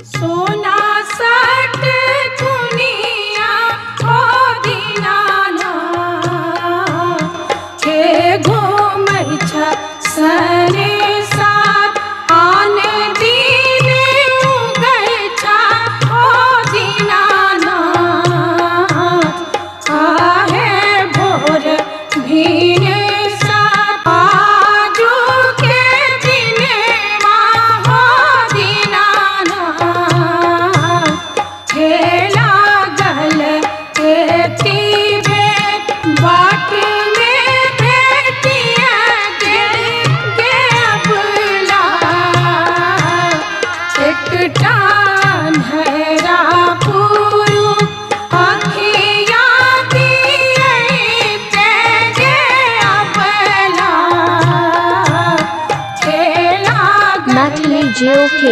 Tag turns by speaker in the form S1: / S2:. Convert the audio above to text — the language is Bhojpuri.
S1: सोना सट दुनिया हो दीनाना के घूमै छ सरे साथ आन दिन उगै छ हो दीनाना आहे भोर भीन साथ आजू के दिनवा हो दीनाना खेला गल एती भेट बाट में भेटिया गे अबला एकटा अन्हरा पुरुष अखिया दिए गे अबला खेला
S2: Natalie JOK